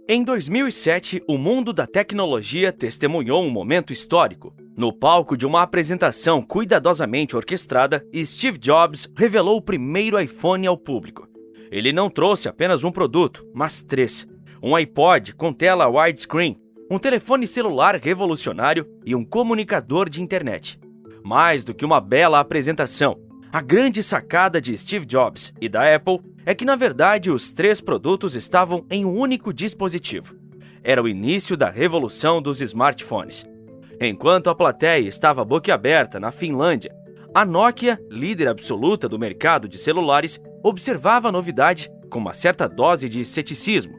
Em 2007, o mundo da tecnologia testemunhou um momento histórico. No palco de uma apresentação cuidadosamente orquestrada, Steve Jobs revelou o primeiro iPhone ao público. Ele não trouxe apenas um produto, mas 3. Um iPod com tela widescreen, um telefone celular revolucionário e um comunicador de internet. Mais do que uma bela apresentação, a grande sacada de Steve Jobs e da Apple é que, na verdade, os 3 produtos estavam em um único dispositivo. Era o início da revolução dos smartphones. Enquanto a plateia estava boquiaberta na Finlândia, a Nokia, líder absoluta do mercado de celulares, observava a novidade com uma certa dose de ceticismo.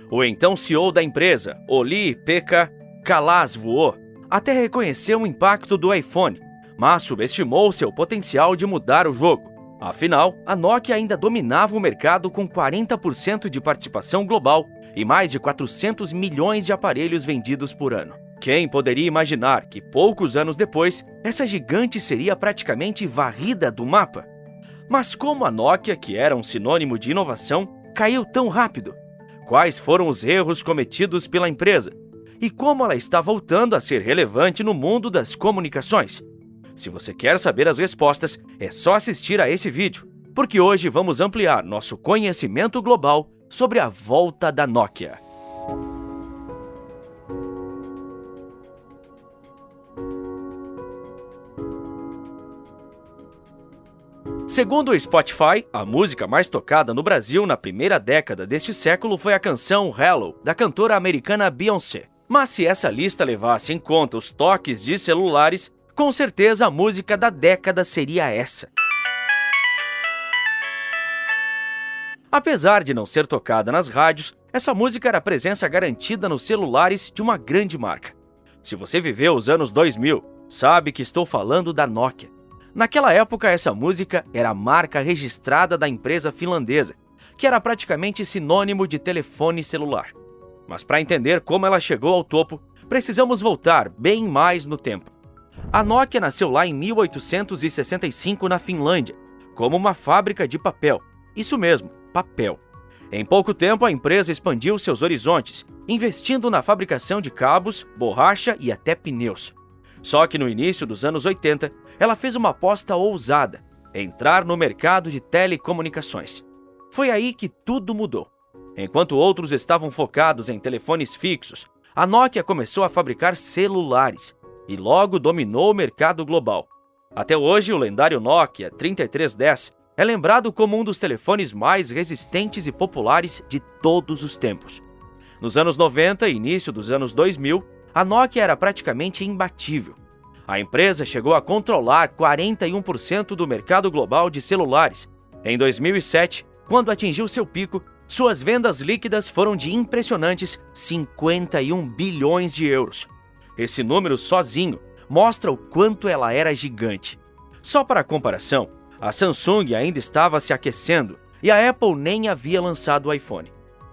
O então CEO da empresa, Olli-Pekka Kallasvuo, até reconheceu o impacto do iPhone, mas subestimou seu potencial de mudar o jogo. Afinal, a Nokia ainda dominava o mercado com 40% de participação global e mais de 400 milhões de aparelhos vendidos por ano. Quem poderia imaginar que, poucos anos depois, essa gigante seria praticamente varrida do mapa? Mas como a Nokia, que era um sinônimo de inovação, caiu tão rápido? Quais foram os erros cometidos pela empresa? E como ela está voltando a ser relevante no mundo das comunicações? Se você quer saber as respostas, é só assistir a esse vídeo, porque hoje vamos ampliar nosso conhecimento global sobre a volta da Nokia. Segundo o Spotify, a música mais tocada no Brasil na primeira década deste século foi a canção Hello, da cantora americana Beyoncé. Mas se essa lista levasse em conta os toques de celulares, com certeza a música da década seria essa. Apesar de não ser tocada nas rádios, essa música era presença garantida nos celulares de uma grande marca. Se você viveu os anos 2000, sabe que estou falando da Nokia. Naquela época, essa música era a marca registrada da empresa finlandesa, que era praticamente sinônimo de telefone celular. Mas para entender como ela chegou ao topo, precisamos voltar bem mais no tempo. A Nokia nasceu lá em 1865 na Finlândia, como uma fábrica de papel. Isso mesmo, papel. Em pouco tempo, a empresa expandiu seus horizontes, investindo na fabricação de cabos, borracha e até pneus. Só que no início dos anos 80, ela fez uma aposta ousada: entrar no mercado de telecomunicações. Foi aí que tudo mudou. Enquanto outros estavam focados em telefones fixos, a Nokia começou a fabricar celulares e logo dominou o mercado global. Até hoje, o lendário Nokia 3310 é lembrado como um dos telefones mais resistentes e populares de todos os tempos. Nos anos 90 e início dos anos 2000, a Nokia era praticamente imbatível. A empresa chegou a controlar 41% do mercado global de celulares. Em 2007, quando atingiu seu pico, suas vendas líquidas foram de impressionantes 51 bilhões de euros. Esse número sozinho mostra o quanto ela era gigante. Só para comparação, a Samsung ainda estava se aquecendo e a Apple nem havia lançado o iPhone.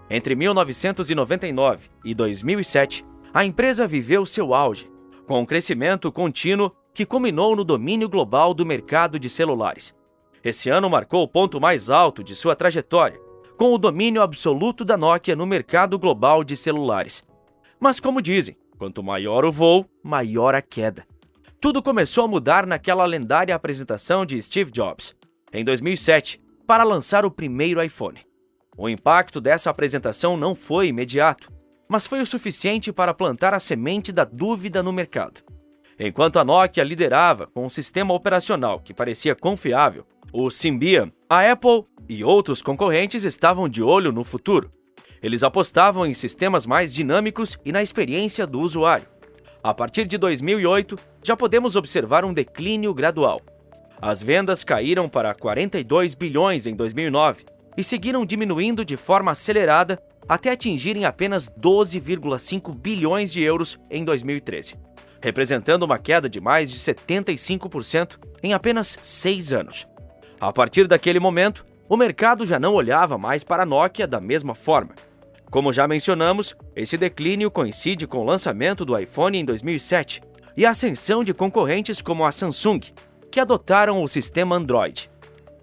Entre 1999 e 2007, a empresa viveu seu auge, com um crescimento contínuo que culminou no domínio global do mercado de celulares. Esse ano marcou o ponto mais alto de sua trajetória, com o domínio absoluto da Nokia no mercado global de celulares. Mas como dizem, quanto maior o voo, maior a queda. Tudo começou a mudar naquela lendária apresentação de Steve Jobs, em 2007, para lançar o primeiro iPhone. O impacto dessa apresentação não foi imediato, mas foi o suficiente para plantar a semente da dúvida no mercado. Enquanto a Nokia liderava com um sistema operacional que parecia confiável, o Symbian, a Apple e outros concorrentes estavam de olho no futuro. Eles apostavam em sistemas mais dinâmicos e na experiência do usuário. A partir de 2008, já podemos observar um declínio gradual. As vendas caíram para 42 bilhões em 2009 e seguiram diminuindo de forma acelerada até atingirem apenas 12,5 bilhões de euros em 2013, representando uma queda de mais de 75% em apenas 6 anos. A partir daquele momento, o mercado já não olhava mais para a Nokia da mesma forma. Como já mencionamos, esse declínio coincide com o lançamento do iPhone em 2007 e a ascensão de concorrentes como a Samsung, que adotaram o sistema Android.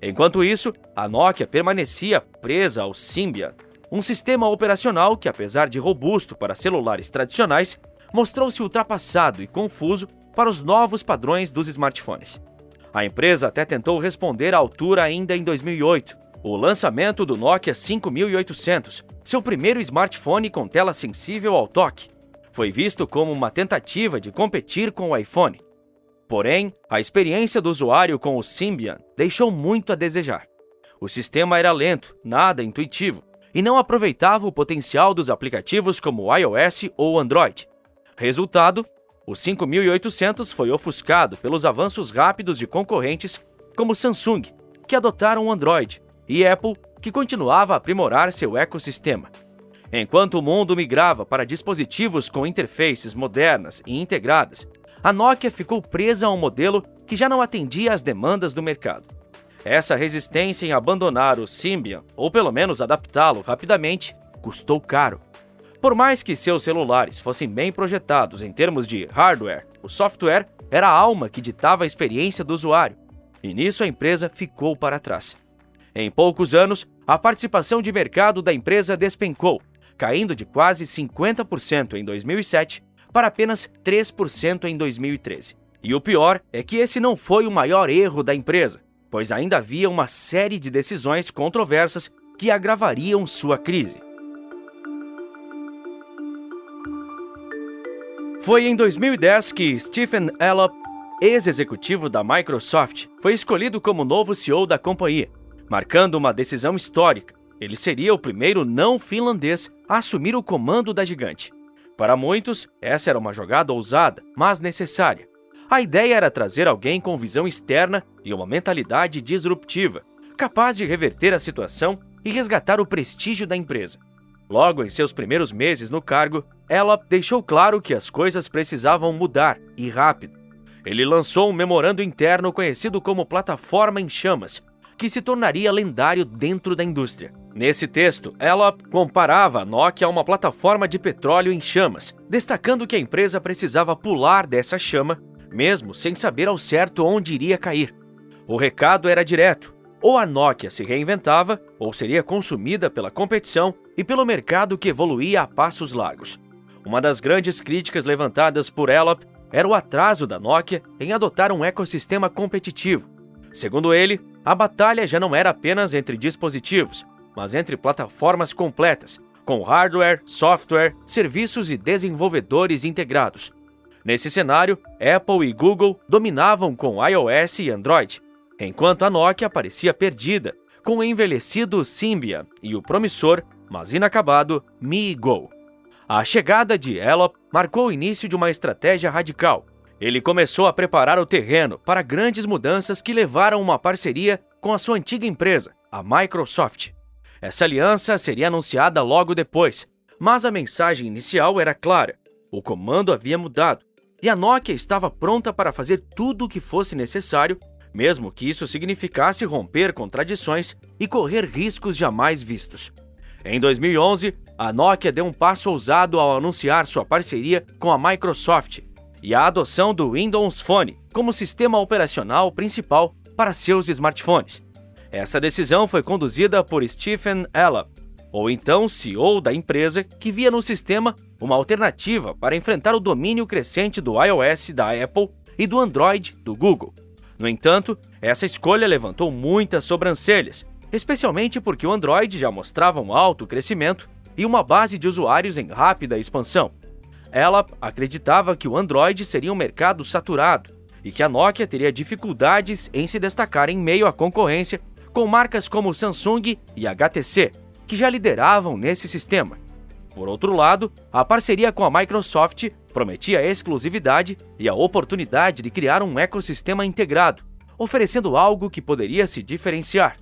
Enquanto isso, a Nokia permanecia presa ao Symbian. um sistema operacional que, apesar de robusto para celulares tradicionais, mostrou-se ultrapassado e confuso para os novos padrões dos smartphones. A empresa até tentou responder à altura ainda em 2008, o lançamento do Nokia 5800, seu primeiro smartphone com tela sensível ao toque. Foi visto como uma tentativa de competir com o iPhone. Porém, a experiência do usuário com o Symbian deixou muito a desejar. O sistema era lento, nada intuitivo, e não aproveitava o potencial dos aplicativos como o iOS ou Android. Resultado, o 5800 foi ofuscado pelos avanços rápidos de concorrentes como Samsung, que adotaram o Android, e Apple, que continuava a aprimorar seu ecossistema. Enquanto o mundo migrava para dispositivos com interfaces modernas e integradas, a Nokia ficou presa a um modelo que já não atendia às demandas do mercado. Essa resistência em abandonar o Symbian, ou pelo menos adaptá-lo rapidamente, custou caro. Por mais que seus celulares fossem bem projetados em termos de hardware, o software era a alma que ditava a experiência do usuário, e nisso a empresa ficou para trás. Em poucos anos, a participação de mercado da empresa despencou, caindo de quase 50% em 2007 para apenas 3% em 2013. E o pior é que esse não foi o maior erro da empresa, pois ainda havia uma série de decisões controversas que agravariam sua crise. Foi em 2010 que Stephen Elop, ex-executivo da Microsoft, foi escolhido como novo CEO da companhia, marcando uma decisão histórica. Ele seria o primeiro não finlandês a assumir o comando da gigante. Para muitos, essa era uma jogada ousada, mas necessária. A ideia era trazer alguém com visão externa e uma mentalidade disruptiva, capaz de reverter a situação e resgatar o prestígio da empresa. Logo em seus primeiros meses no cargo, Elop deixou claro que as coisas precisavam mudar, e rápido. Ele lançou um memorando interno conhecido como Plataforma em Chamas, que se tornaria lendário dentro da indústria. Nesse texto, Elop comparava a Nokia a uma plataforma de petróleo em chamas, destacando que a empresa precisava pular dessa chama, mesmo sem saber ao certo onde iria cair. O recado era direto: ou a Nokia se reinventava, ou seria consumida pela competição e pelo mercado que evoluía a passos largos. Uma das grandes críticas levantadas por Elop era o atraso da Nokia em adotar um ecossistema competitivo. Segundo ele, a batalha já não era apenas entre dispositivos, mas entre plataformas completas, com hardware, software, serviços e desenvolvedores integrados. Nesse cenário, Apple e Google dominavam com iOS e Android, enquanto a Nokia parecia perdida, com o envelhecido Symbian e o promissor, mas inacabado, Mi Go. A chegada de Elop marcou o início de uma estratégia radical. Ele começou a preparar o terreno para grandes mudanças que levaram uma parceria com a sua antiga empresa, a Microsoft. Essa aliança seria anunciada logo depois, mas a mensagem inicial era clara: o comando havia mudado, e a Nokia estava pronta para fazer tudo o que fosse necessário, mesmo que isso significasse romper com tradições e correr riscos jamais vistos. Em 2011, a Nokia deu um passo ousado ao anunciar sua parceria com a Microsoft e a adoção do Windows Phone como sistema operacional principal para seus smartphones. Essa decisão foi conduzida por Stephen Elop, ou então CEO da empresa, que via no sistema uma alternativa para enfrentar o domínio crescente do iOS da Apple e do Android do Google. No entanto, essa escolha levantou muitas sobrancelhas, especialmente porque o Android já mostrava um alto crescimento e uma base de usuários em rápida expansão. Elop acreditava que o Android seria um mercado saturado e que a Nokia teria dificuldades em se destacar em meio à concorrência com marcas como Samsung e HTC, que já lideravam nesse sistema. Por outro lado, a parceria com a Microsoft prometia exclusividade e a oportunidade de criar um ecossistema integrado, oferecendo algo que poderia se diferenciar.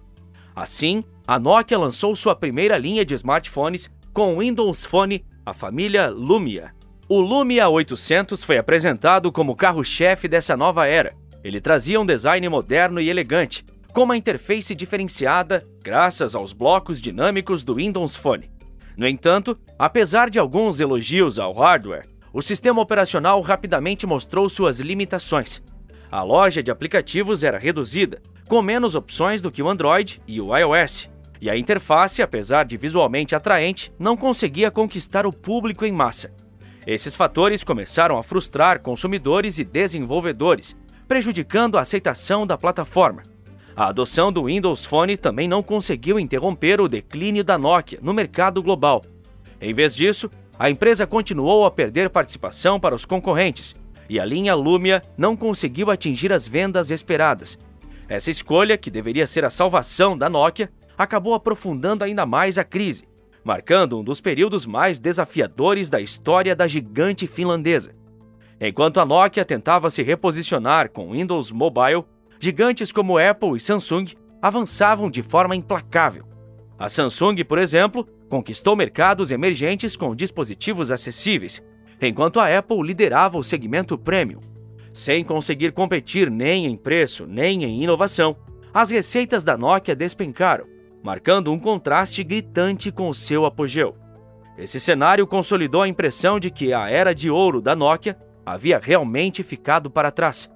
Assim, a Nokia lançou sua primeira linha de smartphones com o Windows Phone, a família Lumia. O Lumia 800 foi apresentado como carro-chefe dessa nova era. Ele trazia um design moderno e elegante, com uma interface diferenciada graças aos blocos dinâmicos do Windows Phone. No entanto, apesar de alguns elogios ao hardware, o sistema operacional rapidamente mostrou suas limitações. A loja de aplicativos era reduzida, com menos opções do que o Android e o iOS, E a interface, apesar de visualmente atraente, não conseguia conquistar o público em massa. Esses fatores começaram a frustrar consumidores e desenvolvedores, prejudicando a aceitação da plataforma. A adoção do Windows Phone também não conseguiu interromper o declínio da Nokia no mercado global. Em vez disso, a empresa continuou a perder participação para os concorrentes, e a linha Lumia não conseguiu atingir as vendas esperadas. Essa escolha, que deveria ser a salvação da Nokia, acabou aprofundando ainda mais a crise, marcando um dos períodos mais desafiadores da história da gigante finlandesa. Enquanto a Nokia tentava se reposicionar com Windows Mobile, gigantes como Apple e Samsung avançavam de forma implacável. A Samsung, por exemplo, conquistou mercados emergentes com dispositivos acessíveis, enquanto a Apple liderava o segmento premium. Sem conseguir competir nem em preço nem em inovação, as receitas da Nokia despencaram, marcando um contraste gritante com o seu apogeu. Esse cenário consolidou a impressão de que a era de ouro da Nokia havia realmente ficado para trás.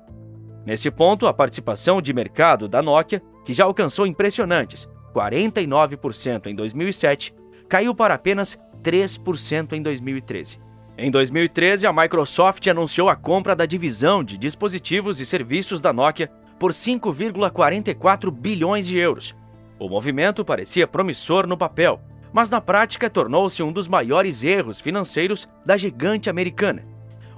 Nesse ponto, a participação de mercado da Nokia, que já alcançou impressionantes 49% em 2007, caiu para apenas 3% em 2013. Em 2013, a Microsoft anunciou a compra da divisão de dispositivos e serviços da Nokia por 5,44 bilhões de euros. O movimento parecia promissor no papel, mas na prática tornou-se um dos maiores erros financeiros da gigante americana.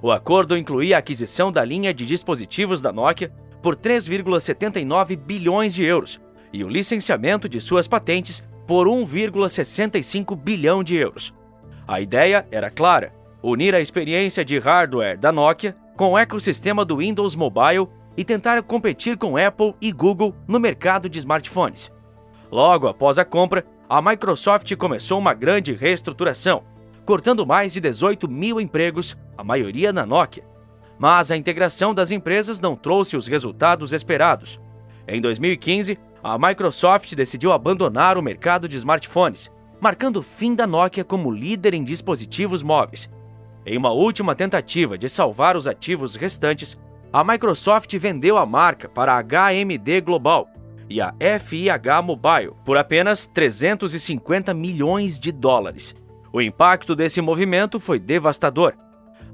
O acordo incluía a aquisição da linha de dispositivos da Nokia por 3,79 bilhões de euros e o licenciamento de suas patentes por 1,65 bilhão de euros. A ideia era clara: unir a experiência de hardware da Nokia com o ecossistema do Windows Mobile e tentar competir com Apple e Google no mercado de smartphones. Logo após a compra, a Microsoft começou uma grande reestruturação, cortando mais de 18 mil empregos, a maioria na Nokia. Mas a integração das empresas não trouxe os resultados esperados. Em 2015, a Microsoft decidiu abandonar o mercado de smartphones, marcando o fim da Nokia como líder em dispositivos móveis. Em uma última tentativa de salvar os ativos restantes, a Microsoft vendeu a marca para a HMD Global e a FIH Mobile por apenas 350 milhões de dólares. O impacto desse movimento foi devastador.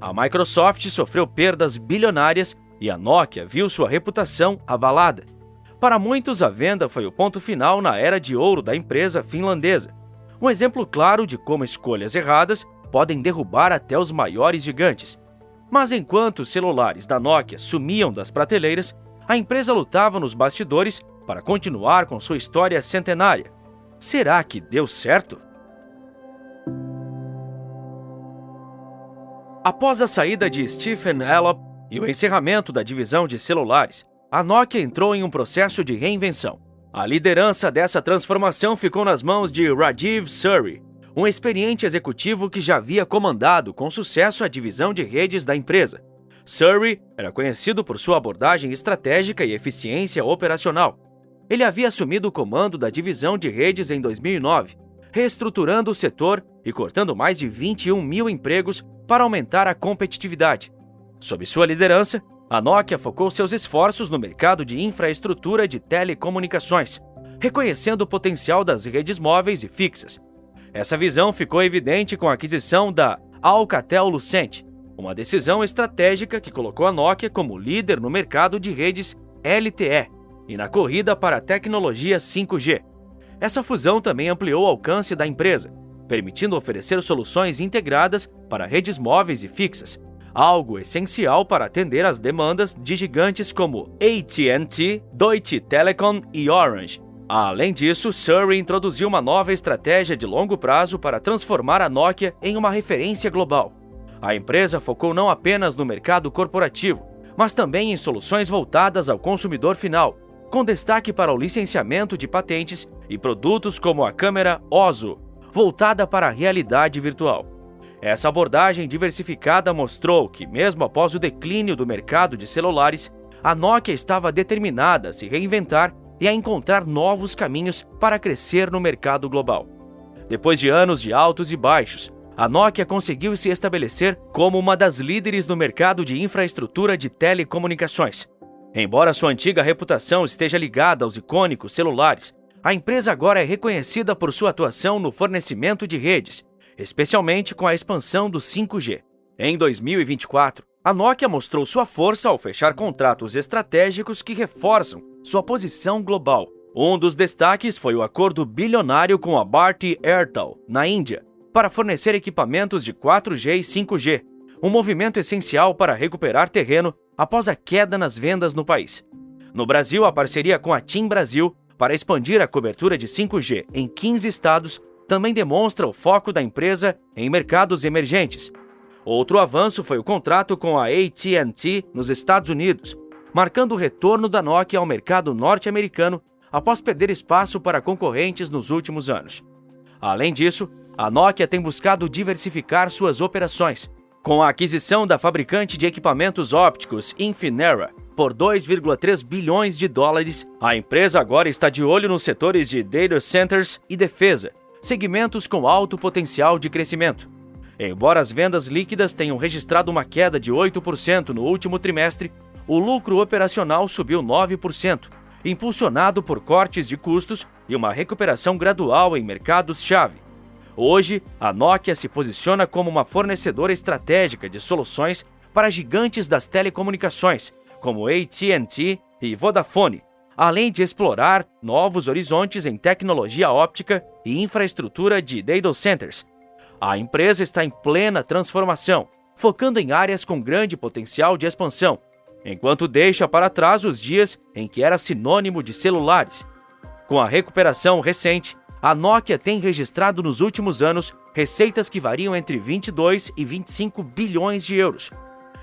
A Microsoft sofreu perdas bilionárias e a Nokia viu sua reputação abalada. Para muitos, a venda foi o ponto final na era de ouro da empresa finlandesa. Um exemplo claro de como escolhas erradas podem derrubar até os maiores gigantes. Mas enquanto os celulares da Nokia sumiam das prateleiras, a empresa lutava nos bastidores para continuar com sua história centenária. Será que deu certo? Após a saída de Stephen Elop e o encerramento da divisão de celulares, a Nokia entrou em um processo de reinvenção. A liderança dessa transformação ficou nas mãos de Rajiv Suri, um experiente executivo que já havia comandado com sucesso a divisão de redes da empresa. Suri era conhecido por sua abordagem estratégica e eficiência operacional. Ele havia assumido o comando da divisão de redes em 2009, reestruturando o setor e cortando mais de 21 mil empregos para aumentar a competitividade. Sob sua liderança, a Nokia focou seus esforços no mercado de infraestrutura de telecomunicações, reconhecendo o potencial das redes móveis e fixas. Essa visão ficou evidente com a aquisição da Alcatel-Lucent, uma decisão estratégica que colocou a Nokia como líder no mercado de redes LTE e na corrida para a tecnologia 5G. Essa fusão também ampliou o alcance da empresa, permitindo oferecer soluções integradas para redes móveis e fixas, algo essencial para atender às demandas de gigantes como AT&T, Deutsche Telekom e Orange. Além disso, Suri introduziu uma nova estratégia de longo prazo para transformar a Nokia em uma referência global. A empresa focou não apenas no mercado corporativo, mas também em soluções voltadas ao consumidor final, com destaque para o licenciamento de patentes e produtos como a câmera OZO, voltada para a realidade virtual. Essa abordagem diversificada mostrou que, mesmo após o declínio do mercado de celulares, a Nokia estava determinada a se reinventar e a encontrar novos caminhos para crescer no mercado global. Depois de anos de altos e baixos, a Nokia conseguiu se estabelecer como uma das líderes no mercado de infraestrutura de telecomunicações. Embora sua antiga reputação esteja ligada aos icônicos celulares, A empresa agora é reconhecida por sua atuação no fornecimento de redes, especialmente com a expansão do 5G. Em 2024, a Nokia mostrou sua força ao fechar contratos estratégicos que reforçam sua posição global. Um dos destaques foi o acordo bilionário com a Bharti Airtel, na Índia, para fornecer equipamentos de 4G e 5G, um movimento essencial para recuperar terreno após a queda nas vendas no país. No Brasil, a parceria com a TIM Brasil para expandir a cobertura de 5G em 15 estados também demonstra o foco da empresa em mercados emergentes. Outro avanço foi o contrato com a AT&T nos Estados Unidos, marcando o retorno da Nokia ao mercado norte-americano após perder espaço para concorrentes nos últimos anos. Além disso, a Nokia tem buscado diversificar suas operações. Com a aquisição da fabricante de equipamentos ópticos Infinera por 2,3 bilhões de dólares, a empresa agora está de olho nos setores de data centers e defesa, segmentos com alto potencial de crescimento. Embora as vendas líquidas tenham registrado uma queda de 8% no último trimestre, o lucro operacional subiu 9%, impulsionado por cortes de custos e uma recuperação gradual em mercados-chave. Hoje, a Nokia se posiciona como uma fornecedora estratégica de soluções para gigantes das telecomunicações, como AT&T e Vodafone, além de explorar novos horizontes em tecnologia óptica e infraestrutura de data centers. A empresa está em plena transformação, focando em áreas com grande potencial de expansão, enquanto deixa para trás os dias em que era sinônimo de celulares. Com a recuperação recente, a Nokia tem registrado nos últimos anos receitas que variam entre 22 e 25 bilhões de euros.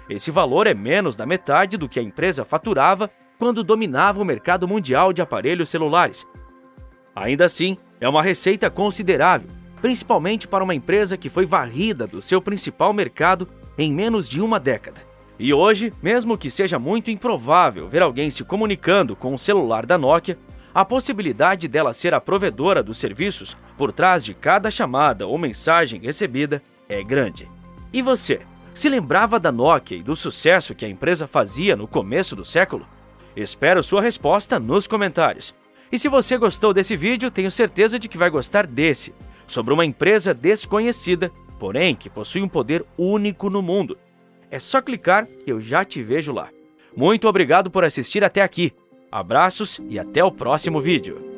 Esse valor é menos da metade do que a empresa faturava quando dominava o mercado mundial de aparelhos celulares. Ainda assim, é uma receita considerável, principalmente para uma empresa que foi varrida do seu principal mercado em menos de uma década. E hoje, mesmo que seja muito improvável ver alguém se comunicando com o celular da Nokia, a possibilidade dela ser a provedora dos serviços por trás de cada chamada ou mensagem recebida é grande. E você, se lembrava da Nokia e do sucesso que a empresa fazia no começo do século? Espero sua resposta nos comentários. E se você gostou desse vídeo, tenho certeza de que vai gostar desse, sobre uma empresa desconhecida, porém que possui um poder único no mundo. É só clicar que eu já te vejo lá. Muito obrigado por assistir até aqui. Abraços e até o próximo vídeo.